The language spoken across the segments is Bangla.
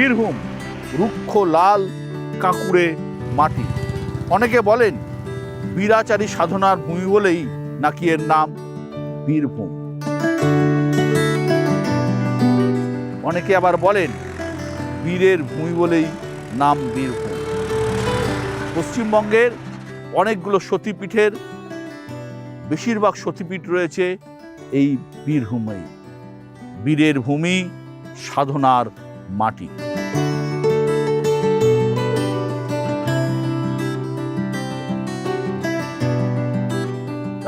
বীরভূম রুক্ষ লাল কাঁকুড়ে মাটি। অনেকে বলেন বীরাচারী সাধনার ভূমি বলেই নাকি এর নাম বীরভূম। অনেকে আবার বলেন বীরের ভূমি বলেই নাম বীরভূম। পশ্চিমবঙ্গের অনেকগুলো সতীপীঠের বেশিরভাগ সতীপীঠ রয়েছে এই বীরভূমেই। বীরের ভূমি, সাধনার মাটি।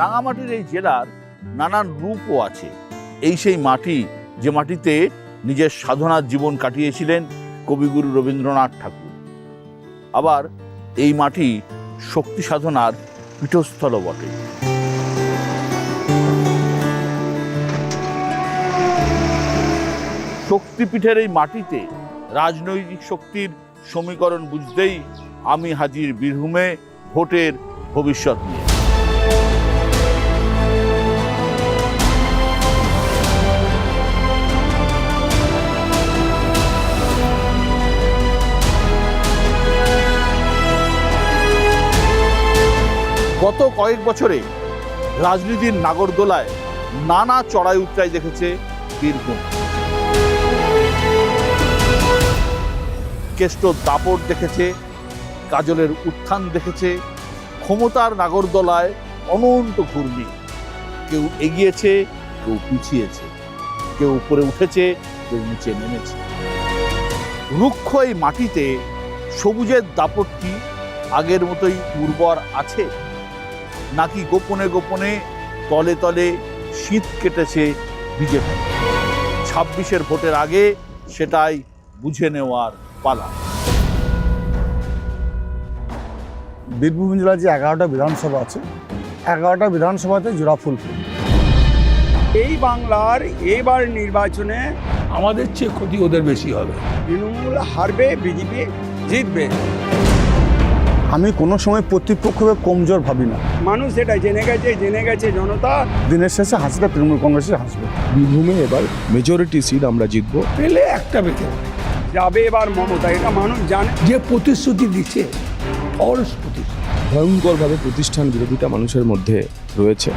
রাঙামাটির এই জেলার নানান রূপও আছে। এই সেই মাটি যে মাটিতে নিজের সাধনার জীবন কাটিয়েছিলেন কবিগুরু রবীন্দ্রনাথ ঠাকুর। আবার এই মাটি শক্তি সাধনার পীঠস্থলও বটে। শক্তিপীঠের এই মাটিতে রাজনৈতিক শক্তির সমীকরণ বুঝতেই আমি হাজির বীরভূমে ভোটের ভবিষ্যৎ নিয়ে। গত কয়েক বছরে রাজনীতির নাগরদোলায় নানা চড়াই উতরাই দেখেছে বীরভূম। কেষ্টর দাপট দেখেছে, কাজলের উত্থান দেখেছে, ক্ষমতার নাগরদোলায় অনন্ত ঘূর্ণি। কেউ এগিয়েছে, কেউ পিছিয়েছে, কেউ উপরে উঠেছে, কেউ নিচে নেমেছে। রুক্ষ এই মাটিতে সবুজের দাপট কি আগের মতোই উর্বর আছে, নাকি গোপনে গোপনে তলে তলে শীত কেটেছে বিজেপি? 26-এর ভোটের আগে সেটাই বুঝে নেওয়ার পালা। বীরভূম জেলার যে 11টা বিধানসভা আছে, 11টা বিধানসভাতে জোড়া ফুল। এই বাংলার এবার নির্বাচনে আমাদের চেয়ে ক্ষতি ওদের বেশি হবে। তৃণমূল হারবে, বিজেপি জিতবে। আমি কোনো সময় প্রতিপক্ষকে কমজোর ভাবি না। মানুষ এটা জেনে গেছে জনতা। দিনের শেষে হাসিটা তৃণমূল কংগ্রেসে হাসবে। বীরভূমে এবার মেজরিটি সিট আমরা জিতবো। পেলে একটা পেতে পারে। যাবে এবার মমতা, এটা মানুষ জানে। যে প্রতিশ্রুতি দিচ্ছে ফলস প্রতিশ্রুতি। ভয়ঙ্করভাবে প্রতিষ্ঠান বিরোধিতা মানুষের মধ্যে রয়েছে।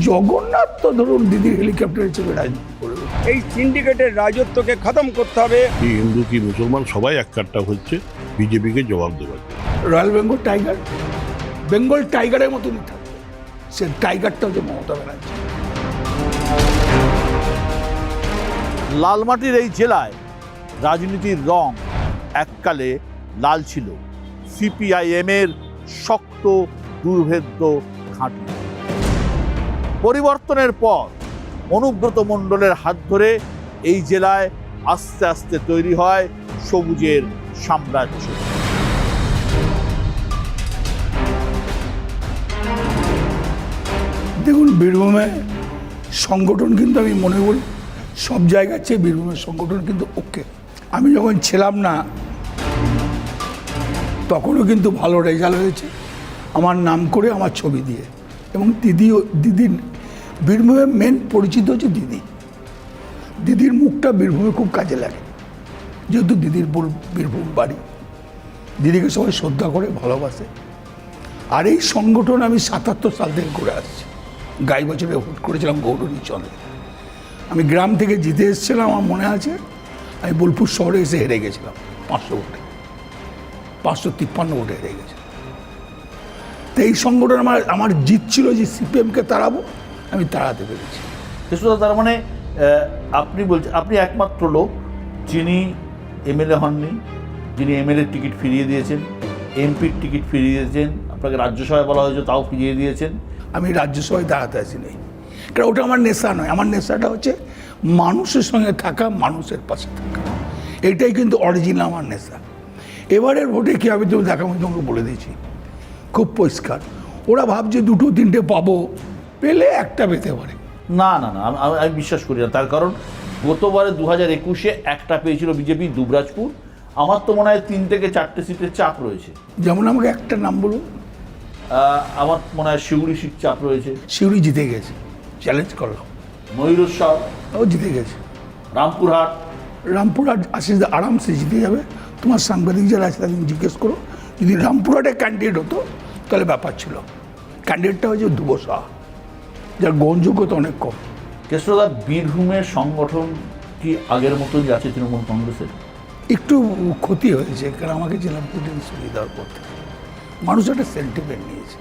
জগন্নাথ তো ধরুন দিদির হেলিকপ্টারে চেপে রাজনীতি করবে। এই সিন্ডিকেটের রাজত্বকে খতম করতে হবে। কি হিন্দু কি মুসলমান সবাই এক কাট্টা হচ্ছে বিজেপিকে জবাব দেওয়ার। রয়্যাল বেঙ্গল টাইগারের মতনই থাকবে। সে টাইগারটা হচ্ছে মমতা ব্যানার্জি। লালমাটির এই জেলায় রাজনীতির রং এককালে লাল ছিল। সিপিআইএমের শক্ত দুর্ভেদ্য ঘাঁটি। পরিবর্তনের পর অনুব্রত মণ্ডলের হাত ধরে এই জেলায় আস্তে আস্তে তৈরি হয় সবুজের সাম্রাজ্য। দেখুন, বীরভূমে সংগঠন কিন্তু আমি মনে করি সব জায়গার চেয়ে বীরভূমের সংগঠন কিন্তু ওকে। আমি যখন ছিলাম না তখনও কিন্তু ভালো রেজাল্ট হয়েছে আমার নাম করে, আমার ছবি দিয়ে। এবং দিদির বীরভূমে মেন পরিচিত হচ্ছে দিদির মুখটা বীরভূমে খুব কাজে লাগে, যেহেতু দিদির বীরভূম বাড়ি। দিদিকে সবাই শ্রদ্ধা করে, ভালোবাসে। আর এই সংগঠন আমি 77 সাল থেকে করে আসছি। গাই বছরে ভোট করেছিলাম গৌরী চলে। আমি গ্রাম থেকে জিতে এসেছিলাম, আমার মনে আছে। আমি বোলপুর শহরে এসে হেরে গেছিলাম 500 ভোটে, 553 ভোটে হেরে গেছিলাম। তো এই সংগঠন আমার জিত ছিল যে সিপিএমকে তাড়াবো, আমি তাড়াতে পেরেছি। তার মানে আপনি বলছেন আপনি একমাত্র লোক যিনি এমএলএ হননি, যিনি এমএলএ টিকিট ফিরিয়ে দিয়েছেন, এমপির টিকিট ফিরিয়ে দিয়েছেন, আপনাকে রাজ্যসভায় বলা হয়েছে তাও ফিরিয়ে দিয়েছেন। আমি রাজ্যসভায় দাঁড়াতে আসিনি, কারণ ওটা আমার নেশা নয়। আমার নেশাটা হচ্ছে মানুষের সঙ্গে থাকা, মানুষের পাশে থাকা। এটাই কিন্তু অরিজিনাল আমার নেশা। এবারের ভোটে কী হবে তুমি দেখা, আমি তোমাকে বলে দিয়েছি খুব পরিষ্কার। ওরা ভাবছে 2-3টে পাবো, পেলে একটা পেতে পারে। না না না, আমি বিশ্বাস করি না। তার কারণ গতবারে 2021-এ একটা পেয়েছিল বিজেপি, দুবরাজপুর। আমার তো মনে হয় 3 থেকে 4টে সিটের চাপ রয়েছে। যেমন আমাকে একটা নাম বলুন। আমার মনে হয় সিউড়ি সিট চাপ রয়েছে। সিউড়ি জিতে গেছে, চ্যালেঞ্জ করলাম। ময়ূরেশ্বর ও জিতে গেছে। রামপুরহাট রামপুরহাট আশিস আরামসে জিতে যাবে। তোমার সাংবাদিক যারা আছে তাদের জিজ্ঞেস করো, যদি রামপুরহাটে ক্যান্ডিডেট হতো তাহলে ব্যাপার ছিল। ক্যান্ডিডেটটা হয়েছে ধ্রুব সাহা, যার গ্রহণযোগ্যতা অনেক কম। কেষ্টদা, বীরভূমের সংগঠন কি আগের মতোই আছে তৃণমূল কংগ্রেসের? একটু ক্ষতি হয়েছে, কারণ আমাকে জেলা প্রেসিডেন্ট সরিয়ে দেওয়ার পর থেকে মানুষ একটা সেন্টিমেন্ট নিয়েছে।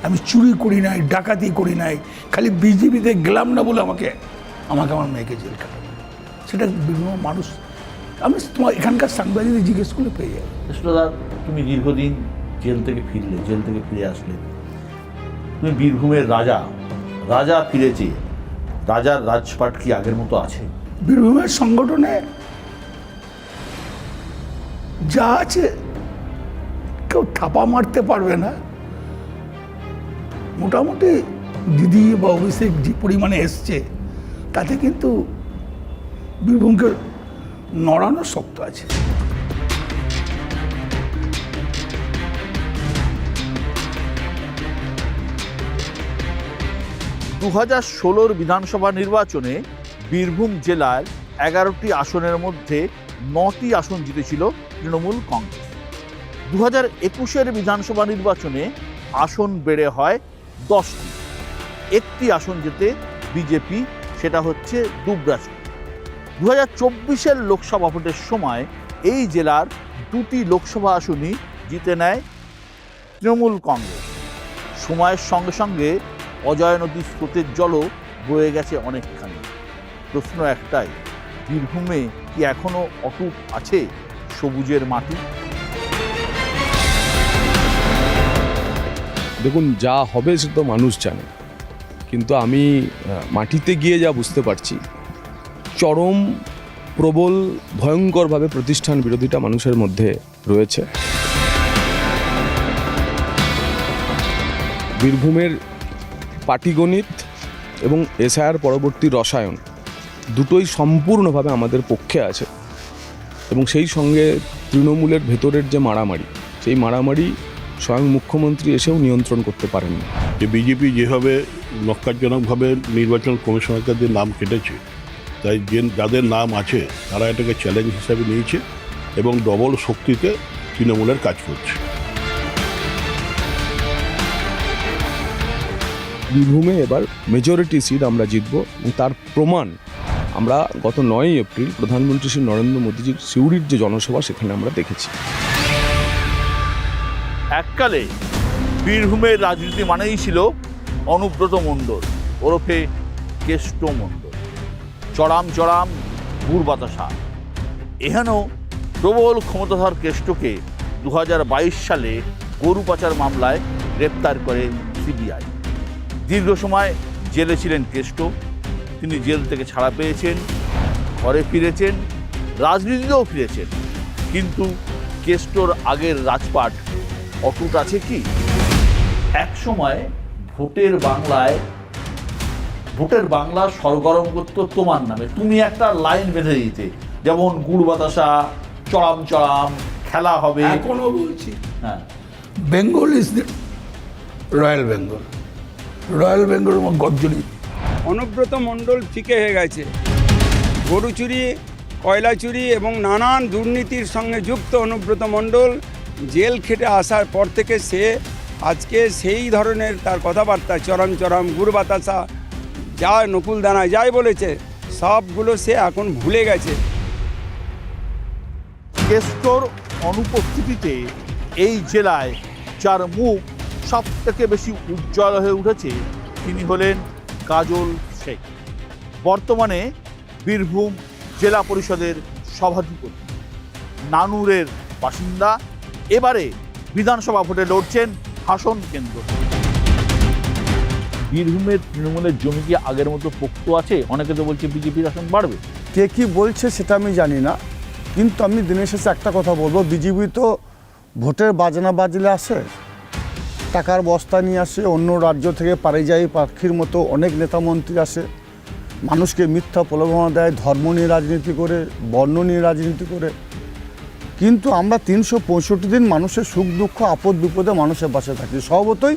আমি চুরি করি নাই, ডাকাতি করি নাই, খালি বিজেপিতে গেলাম না বলে আমাকে আমার মেয়েকে জেল কাটাবে, সেটা বিভিন্ন মানুষ। আমি তোমার এখানকার সাংবাদিকদের জিজ্ঞেস করলে পেয়ে যাবে। কেষ্টদা, তুমি দীর্ঘদিন জেল থেকে ফিরে আসলে, তুমি বীরভূমের রাজা ফিরেছে, রাজার রাজপাট কি আগের মতো আছে? বীরভূমের সংগঠনে যা আছে কেউ থাপা মারতে পারবে না। মোটামুটি দিদি বা অভিষেক যে পরিমাণে এসছে তাতে কিন্তু বীরভূমকে নড়ানো শক্ত আছে। দু 2016 বিধানসভা নির্বাচনে বীরভূম জেলার 11টি আসনের মধ্যে 9টি আসন জিতেছিল তৃণমূল কংগ্রেস। 2021 বিধানসভা নির্বাচনে আসন বেড়ে হয় 10টি, একটি আসন জেতে বিজেপি, সেটা হচ্ছে দুবরাজপুর। 2024 লোকসভা ভোটের সময় এই জেলার 2টি লোকসভা আসনই জিতে নেয় তৃণমূল কংগ্রেস। সময়ের সঙ্গে সঙ্গে অজয় নদীর স্রোতের জলও বয়ে গেছে অনেকখানি। প্রশ্ন একটাই, বীরভূমে কি এখনো অটুট আছে সবুজের মাটি? দেখুন, যা হবে সে তো মানুষ জানে, কিন্তু আমি মাটিতে গিয়ে যা বুঝতে পারছি, চরম প্রবল ভয়ঙ্করভাবে প্রতিষ্ঠান বিরোধিতা মানুষের মধ্যে রয়েছে। বীরভূমের পাটিগণিত এবং এসআইআর পরবর্তী রসায়ন দুটোই সম্পূর্ণভাবে আমাদের পক্ষে আছে, এবং সেই সঙ্গে তৃণমূলের ভেতরের যে মারামারি, সেই মারামারি স্বয়ং মুখ্যমন্ত্রী এসেও নিয়ন্ত্রণ করতে পারেননি। যে বিজেপি যেভাবে নক্কারজনকভাবে নির্বাচন কমিশনের কাছে নাম কেটেছে, তাই যাদের নাম আছে তারা এটাকে চ্যালেঞ্জ হিসাবে নিয়েছে এবং ডবল শক্তিতে তৃণমূলের কাজ করছে। বীরভূমে এবার মেজরিটি সিট আমরা জিতব, এবং তার প্রমাণ আমরা গত 9 এপ্রিল প্রধানমন্ত্রী শ্রী নরেন্দ্র মোদীজির সিউড়ির যে জনসভা, সেখানে আমরা দেখেছি। এককালে বীরভূমের রাজনীতি মানেই ছিল অনুব্রত মণ্ডল ওরফে কেষ্ট মণ্ডল, চড়াম গুড় বাতাসা। এহেন প্রবল ক্ষমতাধর কেষ্টকে 2022 সালে গরু পাচার মামলায় গ্রেপ্তার করে সিবিআই। দীর্ঘ সময় জেলে ছিলেন কেষ্ট, তিনি জেল থেকে ছাড়া পেয়েছেন, ঘরে ফিরেছেন, রাজনীতিতেও ফিরেছেন, কিন্তু কেষ্টর আগের রাজপাট অটুট আছে কি? এক সময় ভোটের বাংলা সরগরম করত তোমার নামে, তুমি একটা লাইন বেঁধে দিতে, যেমন গুড় বাতাসা, চড়াম খেলা হবে। এখনো বলছি, হ্যাঁ, Bengal is the royal Bengal, royal Bengal গর্জনী। অনুব্রত মণ্ডল ফিকে হয়ে গেছে। গরু চুরি, কয়লা চুরি এবং নানান দুর্নীতির সঙ্গে যুক্ত অনুব্রত মণ্ডল জেল খেটে আসার পর থেকে সে আজকে সেই ধরনের তার কথাবার্তা, চরম গুড় বাতাসা, যা নকুল দানা যাই বলেছে সবগুলো সে এখন ভুলে গেছে। কেষ্টর অনুপস্থিতিতে এই জেলায় যার মুখ সব থেকে বেশি উজ্জ্বল হয়ে উঠেছে তিনি হলেন কাজল শেখ, বর্তমানে বীরভূম জেলা পরিষদের সভাধিপতি, নানুরের বাসিন্দা। এবারে বিধানসভা ভোটে লড়ছেন হাসন কেন্দ্র। বীরভূমের তৃণমূলের জমি কি আগের মতো পোক্ত আছে? অনেকে তো বলছে বিজেপির আসন বাড়বে। কে কী বলছে সেটা আমি জানি না, কিন্তু আমি দিনের শেষে একটা কথা বলবো, বিজেপি তো ভোটের বাজনা বাজলে আসে, টাকার বস্তা নিয়ে আসে, অন্য রাজ্য থেকে পারিযায়ী পাখির মতো অনেক নেতামন্ত্রী আসে, মানুষকে মিথ্যা প্রলোভনা দেয়, ধর্ম নিয়ে রাজনীতি করে, বর্ণ নিয়ে রাজনীতি করে। কিন্তু আমরা 365 দিন মানুষের সুখ দুঃখ আপদ বিপদে মানুষের পাশে থাকি। স্বভাবতই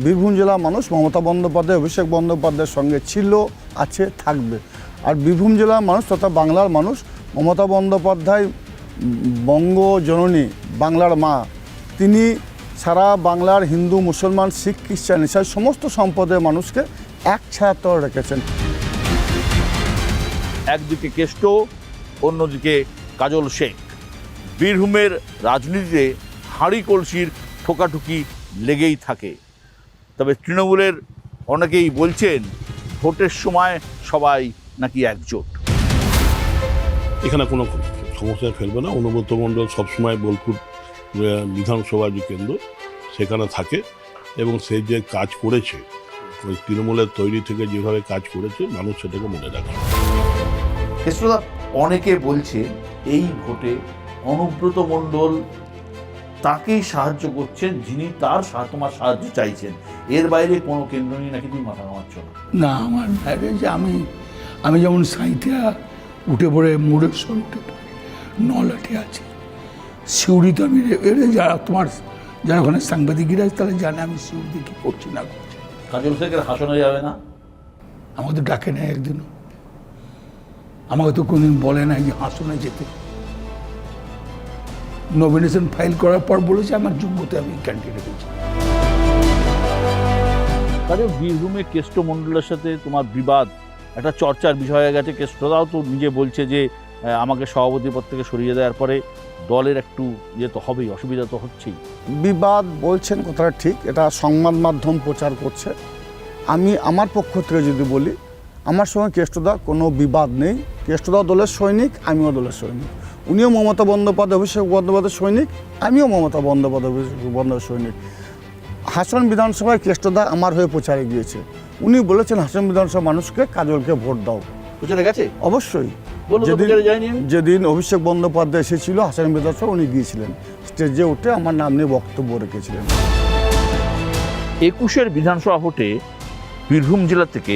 বীরভূম জেলার মানুষ মমতা বন্দ্যোপাধ্যায়, অভিষেক বন্দ্যোপাধ্যায়ের সঙ্গে ছিল, আছে, থাকবে। আর বীরভূম জেলার মানুষ তথা বাংলার মানুষ মমতা বন্দ্যোপাধ্যায় বঙ্গজননী, বাংলার মা, তিনি সারা বাংলার হিন্দু, মুসলমান, শিখ, খ্রিস্টান, ইসাই সমস্ত সম্প্রদায়ের মানুষকে এক ছায়াতলে রেখেছেন। একদিকে কেষ্ট, অন্যদিকে কাজল শেখ। বীরভূমের রাজনীতিতে হাঁড়ি কলসির ঠোকাঠুকি লেগেই থাকে। তবে তৃণমূলের অনেকেই বলছেন ভোটের সময় সবাই নাকি একজোট। এখানে কোনো সমস্যায় ফেলবে না। অনুব্রত মণ্ডল সবসময় বোলপুর বিধানসভা যে কেন্দ্র সেখানে থাকে এবং সে যে কাজ করেছে, ওই তৃণমূলের তৈরি থেকে যেভাবে কাজ করেছে, মানুষ সেটাকে মনে রাখে। কেষ্টদা, অনেকে বলছে এই ভোটে অনুব্রত মণ্ডল তাকেই সাহায্য করছেন যিনি তোমার সাহায্য চাইছেন, এর বাইরে কোনো কেন্দ্র নিয়ে নাকি তুমি মাথা ঘামাচ্ছ না। না, আমার বাইরে যে আমি যেমন সাঁইথিয়া উঠে পড়ে, মুরেশ্বর উঠে পড়ে, নলাটে আছে, সিউড়িতে আমি যারা ওখানে সাংবাদিকরা আছে তারা জানে আমি সিউড়িতে কী করছি না করছি। কাজল শেখের হাসানো যাবে না? আমাকে তো ডাকে নেয় একদিনও, আমাকে তো কোনদিন বলে না যে হাসনে যেতে। নমিনেশন ফাইল করার পর বলেছে আমার যোগ্যতা আমি ক্যান্ডিডেট হয়েছি। কাজে বীরভূমে কেষ্ট মণ্ডলের সাথে তোমার বিবাদ একটা চর্চার বিষয় হয়ে গেছে। কেষ্টদাও তো নিজে বলছে যে আমাকে সভাপতি পদ থেকে সরিয়ে দেওয়ার পরে দলের একটু ইয়ে তো হবেই, অসুবিধা তো হচ্ছেই। বিবাদ বলছেন কথাটা ঠিক, এটা সংবাদ মাধ্যম প্রচার করছে। আমি আমার পক্ষ থেকে যদি বলি, আমার সঙ্গে কেষ্টদা কোনো বিবাদ নেই। কেষ্টদা দলের সৈনিক, আমিও দলের সৈনিক। উনিও মমতা বন্দ্যোপাধ্যায়, অভিষেক বন্দ্যোপাধ্যায়ের সৈনিক, আমিও মমতা বন্দ্যোপাধ্যায়, অভিষেক বন্দ্যোপাধ্যায়ের সৈনিক। হাসন বিধানসভায় কেষ্টদা আমার হয়ে প্রচারে গিয়েছে। উনি বলেছেন হাসন বিধানসভা মানুষকে কাজলকে ভোট দাও। প্রচারে গেছে? অবশ্যই। বলো তো প্রচারে যায়নি? যেদিন অভিষেক বন্দ্যোপাধ্যায় এসেছিল হাসন বিধানসভা, উনি গিয়েছিলেন, স্টেজে উঠে আমার নাম নিয়ে বক্তব্য রেখেছিলেন। 21-এর বিধানসভা ভোটে বীরভূম জেলা থেকে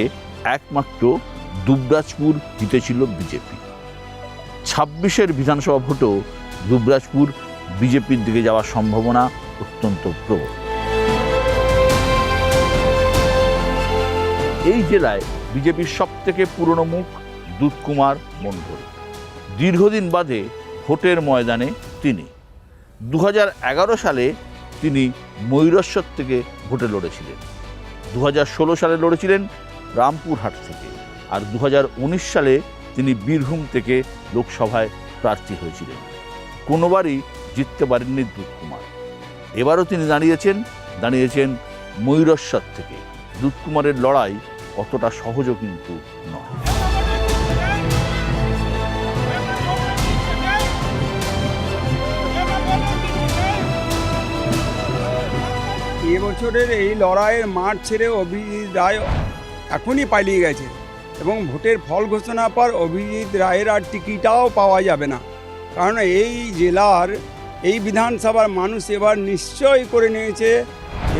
একমাত্র দুবরাজপুর জিতেছিল বিজেপি। 26-এর বিধানসভা ভোটেও দুবরাজপুর বিজেপির দিকে যাওয়ার সম্ভাবনা অত্যন্ত প্রবল। এই জেলায় বিজেপির সবথেকে পুরনো মুখ দুধকুমার মণ্ডল। দীর্ঘদিন বাদে ভোটের ময়দানে তিনি। 2011 সালে তিনি ময়ূরেশ্বর থেকে ভোটে লড়েছিলেন, 2016 সালে লড়েছিলেন রামপুরহাট থেকে, আর 2019 সালে তিনি বীরভূম থেকে লোকসভায় প্রার্থী হয়েছিলেন। কোনোবারই জিততে পারেননি দুধকুমার। এবারও তিনি দাঁড়িয়েছেন ময়ূরেশ্বর থেকে। দুধকুমারের লড়াই অতটা সহজও কিন্তু নয়। এবছরের এই লড়াইয়ের মাঠ ছেড়ে অভিজিৎ রায় এখনই পালিয়ে গেছে এবং ভোটের ফল ঘোষণার পর অভিজিৎ রায়ের আর টিকিটাও পাওয়া যাবে না। কারণ এই জেলার, এই বিধানসভার মানুষ এবার নিশ্চয় করে নিয়েছে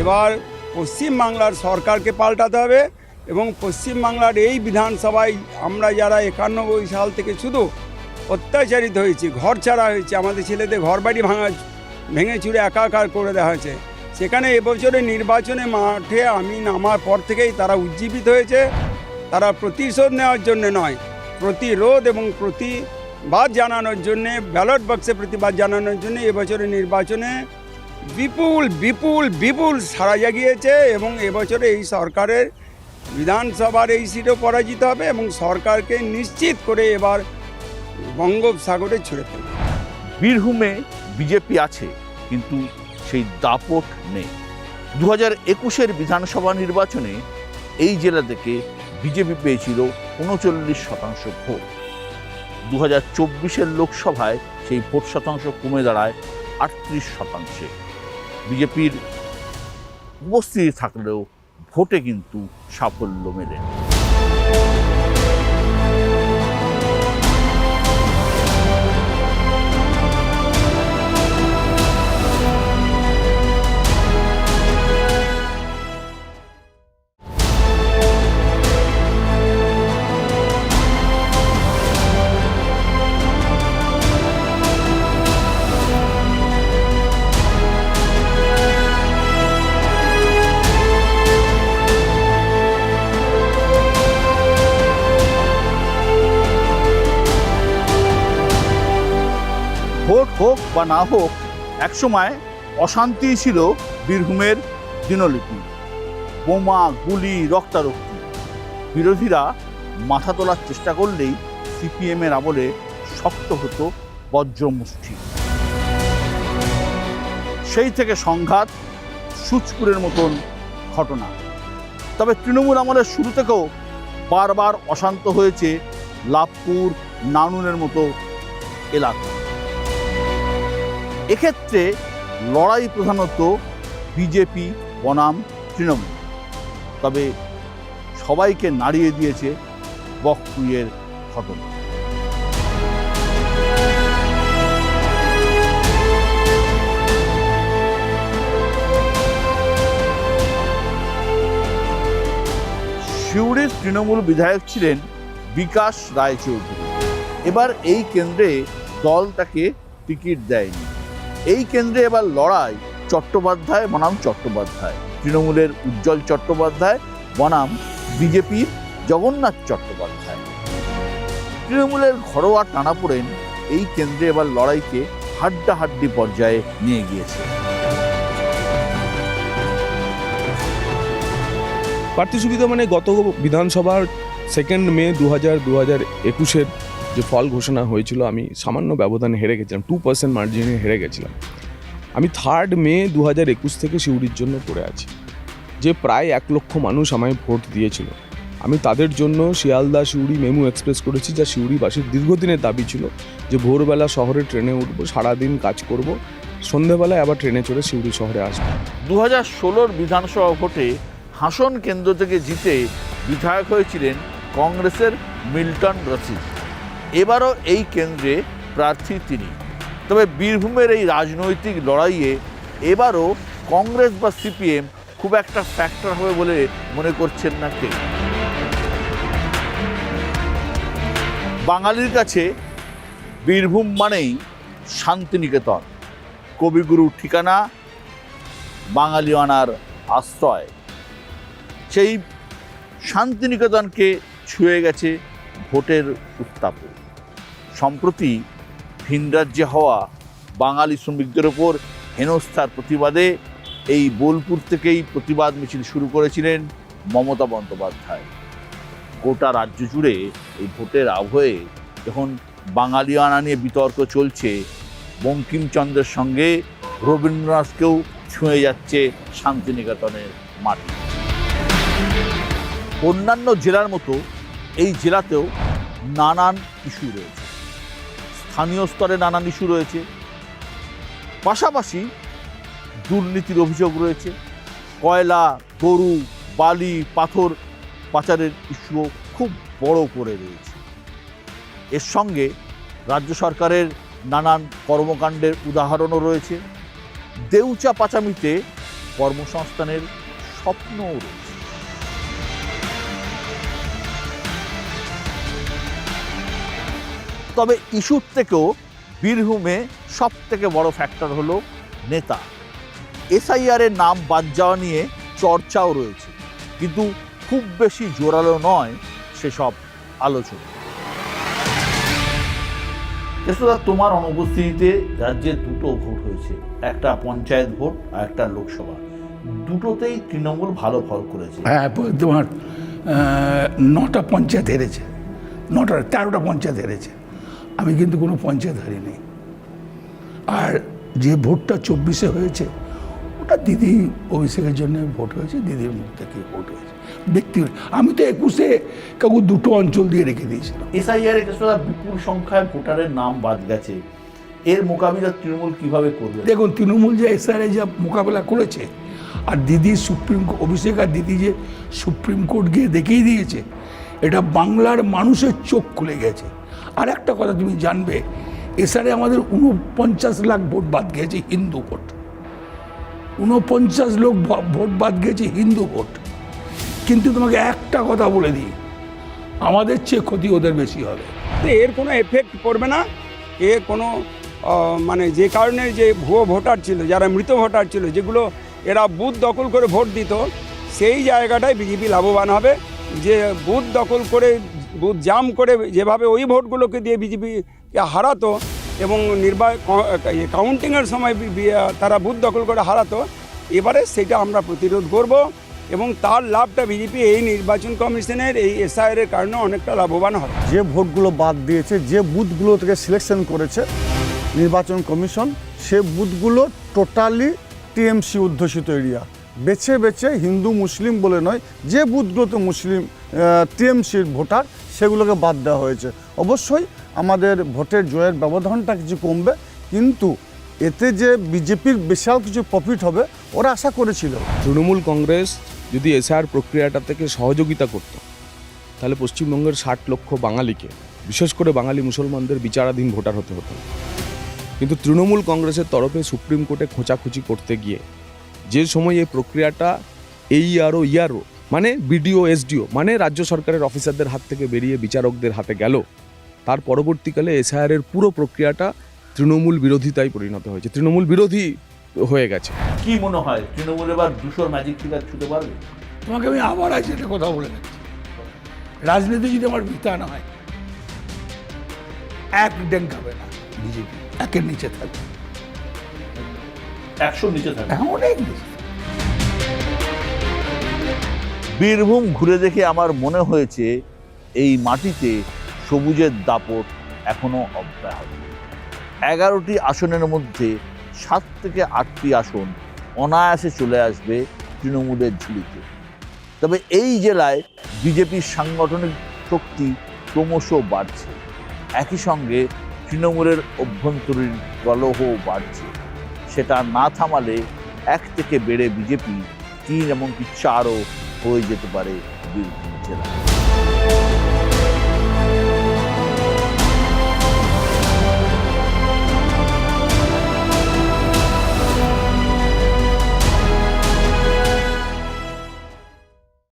এবার পশ্চিমবাংলার সরকারকে পাল্টাতে হবে এবং পশ্চিমবাংলার এই বিধানসভায় আমরা যারা 91 সাল থেকে শুধু অত্যাচারিত হয়েছি, ঘর ছাড়া হয়েছে, আমাদের ছেলেদের ঘর বাড়ি ভেঙে চুরে একাকার করে দেওয়া হয়েছে, সেখানে এবছরের নির্বাচনে মাঠে আমি নামার পর থেকেই তারা উজ্জীবিত হয়েছে। তারা প্রতিশোধ নেওয়ার জন্য নয়, প্রতিরোধ এবং প্রতিবাদ জানানোর জন্যে, ব্যালট বক্সে প্রতিবাদ জানানোর জন্য এবছরের নির্বাচনে বিপুল বিপুল বিপুল সাড়া জাগিয়েছে এবং এবছরে এই সরকারের বিধানসভার এই সিটও পরাজিত হবে এবং সরকারকে নিশ্চিত করে এবার বঙ্গোপসাগরে ছুড়ে ফেলবে। বীরভূমে বিজেপি আছে, কিন্তু সেই দাপট নেই। 2021-এর বিধানসভা নির্বাচনে এই জেলা থেকে বিজেপি পেয়েছিল 39% ভোট। 2024-এর লোকসভায় সেই ভোট শতাংশ কমে দাঁড়ায় 38%। বিজেপির উপস্থিতি থাকলেও ভোটে কিন্তু সাফল্য মেলেনি। ভোট হোক বা না হোক, একসময় অশান্তি ছিল বীরভূমের দিনলিপি। বোমা, গুলি, রক্তারক্তি। বিরোধীরা মাথা তোলার চেষ্টা করলেই সিপিএমের আমলে শক্ত হতো বজ্রমুষ্টি। সেই থেকে সংঘাত, সুচপুরের মতন ঘটনা। তবে তৃণমূল আমলের শুরু থেকেও বারবার অশান্ত হয়েছে লাভপুর, নানুনের মতো এলাকা। এক্ষেত্রে লড়াই প্রধানত বিজেপি বনাম তৃণমূল। তবে সবাইকে নাড়িয়ে দিয়েছে বকটুইয়ের ঘটনা। সিউড়ির তৃণমূল বিধায়ক ছিলেন বিকাশ রায়চৌধুরী। এবার এই কেন্দ্রে দল তাকে টিকিট দেয়নি। এই কেন্দ্রে এবার লড়াই চট্টোপাধ্যায় বনাম চট্টোপাধ্যায়, তৃণমূলের উজ্জ্বল চট্টোপাধ্যায় বনাম বিজেপির জগন্নাথ চট্টোপাধ্যায়। তৃণমূলের ঘরোয়া টানাপোড়েন এই কেন্দ্রে এবার লড়াইকে হাড্ডাহাড্ডি পর্যায়ে নিয়ে গিয়েছে। প্রার্থী সুবিধা মানে গত বিধানসভার 2 মে 2021 যে ফল ঘোষণা হয়েছিল, আমি সামান্য ব্যবধানে হেরে গেছিলাম, 2% মার্জিনে হেরে গেছিলাম। আমি 3 মে 2021 থেকে সিউড়ির জন্য পড়ে আছি। যে প্রায় 1 লক্ষ মানুষ আমায় ভোট দিয়েছিল, আমি তাদের জন্য শিয়ালদা সিউড়ি মেমু এক্সপ্রেস করেছি, যা সিউড়িবাসীর দীর্ঘদিনের দাবি ছিল যে ভোরবেলা শহরে ট্রেনে উঠবো, সারাদিন কাজ করব, সন্ধেবেলায় আবার ট্রেনে চড়ে সিউড়ি শহরে আসবো। 2016 বিধানসভা ভোটে হাসন কেন্দ্র থেকে জিতে বিধায়ক হয়েছিলেন কংগ্রেসের মিল্টন রশিদ। এবারও এই কেন্দ্রে প্রার্থী তিনি। তবে বীরভূমের এই রাজনৈতিক লড়াইয়ে এবারও কংগ্রেস বা সিপিএম খুব একটা ফ্যাক্টর হবে বলে মনে করছেন না কেউ। বাঙালির কাছে বীরভূম মানেই শান্তিনিকেতন, কবিগুরুর ঠিকানা, বাঙালিয়ানার আশ্রয়। সেই শান্তিনিকেতনকে ছুঁয়ে গেছে ভোটের উত্তাপে। সম্প্রতি ভিনরাজ্যে হওয়া বাঙালি শ্রমিকদের ওপর হেনস্থার প্রতিবাদে এই বোলপুর থেকেই প্রতিবাদ মিছিল শুরু করেছিলেন মমতা বন্দ্যোপাধ্যায়। গোটা রাজ্য জুড়ে এই ভোটের আবহে যখন বাঙালিয়ানা নিয়ে বিতর্ক চলছে, বঙ্কিমচন্দ্রের সঙ্গে রবীন্দ্রনাথকেও ছুঁয়ে যাচ্ছে শান্তিনিকেতনের মাটি। অন্যান্য জেলার মতো এই জেলাতেও নানান ইস্যু রয়েছে, স্থানীয় স্তরে নানান ইস্যু রয়েছে, পাশাপাশি দুর্নীতির অভিযোগ রয়েছে, কয়লা, গরু, বালি, পাথর পাচারের ইস্যুও খুব বড় করে রয়েছে। এর সঙ্গে রাজ্য সরকারের নানান কর্মকাণ্ডের উদাহরণও রয়েছে। দেউচা পাচামিতে কর্মসংস্থানের স্বপ্নও রয়েছে। তবে ইস্যুর থেকেও বীরভূমে সব থেকে বড় ফ্যাক্টর হলো নেতা। এসআইআরের নাম বাদ যাওয়া নিয়ে চর্চাও রয়েছে, কিন্তু খুব বেশি জোরালো নয় সেসব আলোচনা। তোমার অনুপস্থিতিতে রাজ্যে দুটো ভোট হয়েছে, একটা পঞ্চায়েত ভোট আর একটা লোকসভা। দুটোতেই তৃণমূল ভালো ফল করেছে। হ্যাঁ, তোমার 9টা পঞ্চায়েত হেরেছে, 13টা পঞ্চায়েত হেরেছে। আমি কিন্তু কোনো পঞ্চায়েত হারিনি। আর যে ভোটটা 24-এ হয়েছে, ওটা দিদি অভিষেকের জন্য ভোট হয়েছে, দিদির মুখ থেকে ভোট হয়েছে ব্যক্তি। আমি তো 21-এ কাকু 2টো অঞ্চল দিয়ে রেখে দিয়েছিলাম। এসআইআর বিপুল সংখ্যায় ভোটারের নাম বাদ গেছে, এর মোকাবিলা তৃণমূল কিভাবে করবে? দেখুন, তৃণমূল যে এসআইআর যা মোকাবেলা করেছে, আর দিদি অভিষেক আর দিদি যে সুপ্রিম কোর্ট গিয়ে দেখিয়ে দিয়েছে, এটা বাংলার মানুষের চোখ খুলে গেছে। আর একটা কথা তুমি জানবে, এসআরে আমাদের 49 লাখ ভোট বাদ গিয়েছে হিন্দু ভোট। 49 লোক ভোট বাদ গিয়েছে হিন্দু ভোট। কিন্তু তোমাকে একটা কথা বলে দিই, আমাদের চেয়ে ক্ষতি ওদের বেশি হবে। এর কোনো এফেক্ট পড়বে না। এর কোনো মানে যে কারণে যে ভুয়ো ভোটার ছিল, যারা মৃত ভোটার ছিল, যেগুলো এরা বুথ দখল করে ভোট দিত, সেই জায়গাটায় বিজেপি লাভবান হবে। যে বুথ দখল করে, বুথ জাম করে যেভাবে ওই ভোটগুলোকে দিয়ে বিজেপিকে হারাতো, এবং কাউন্টিংয়ের সময় তারা বুথ দখল করে হারাতো। এবারে সেটা আমরা প্রতিরোধ করব এবং তার লাভটা বিজেপি এই নির্বাচন কমিশনের এই এসআইআর এর কারণে অনেকটা লাভবান হবে। যে ভোটগুলো বাদ দিয়েছে, যে বুথগুলো থেকে সিলেকশন করেছে নির্বাচন কমিশন, সে বুথগুলো টোটালি টিএমসি অধ্যুষিত এরিয়া। বেছে বেছে হিন্দু মুসলিম বলে নয়, যে বুথগুলোতে মুসলিম টিএমসির ভোটার সেগুলোকে বাদ দেওয়া হয়েছে। অবশ্যই আমাদের ভোটের জয়ের ব্যবধানটা কিছু কমবে, কিন্তু এতে যে বিজেপির বিশাল কিছু প্রফিট হবে ওরা আশা করেছিল। তৃণমূল কংগ্রেস যদি এসআইআর প্রক্রিয়াটা থেকে সহযোগিতা করত, তাহলে পশ্চিমবঙ্গের 60 লক্ষ বাঙালিকে, বিশেষ করে বাঙালি মুসলমানদের বিচারাধীন ভোটার হতে হতো। কিন্তু তৃণমূল কংগ্রেসের তরফে সুপ্রিম কোর্টে খোঁচাখুচি করতে গিয়ে যে সময় এই প্রক্রিয়াটা ইয়ারও মানে বিডিও এসডিও মানে রাজ্য সরকারের অফিসারদের হাত থেকে বেরিয়ে বিচারকদের হাতে গেল, তার পরবর্তীকালে এসআইআরের পুরো প্রক্রিয়াটা তৃণমূল বিরোধিতায় পরিণত হয়েছে, তৃণমূল বিরোধী হয়ে গেছে। কি মনে হয় তৃণমূল এবার 200 ম্যাজিক ফিগার ছুতে পারবে? তোমাকে আমি আবার আজ একটা কথা বলে রাখছি, রাজনীতি যদি আমার ভিতা না হয়, এক ড্যাঙ্ক হবে না বিজেপি, একের নিচে থাকবে, 100 নিচে থাকবে। অনেক নিচে। বীরভূম ঘুরে দেখে আমার মনে হয়েছে এই মাটিতে সবুজের দাপট এখনো অব্যাহত। 11টি আসনের মধ্যে 7 থেকে 8টি আসন অনায়াসে চলে আসবে তৃণমূলের ঝুলিতে। তবে এই জেলায় বিজেপির সাংগঠনিক শক্তি ক্রমশ বাড়ছে, একই সঙ্গে তৃণমূলের অভ্যন্তরীণ কলহও বাড়ছে। সেটা না থামালে 1 থেকে বেড়ে বিজেপি 3 এমনকি 4ও হয়ে যেতে পারে বীরভূম জেলা।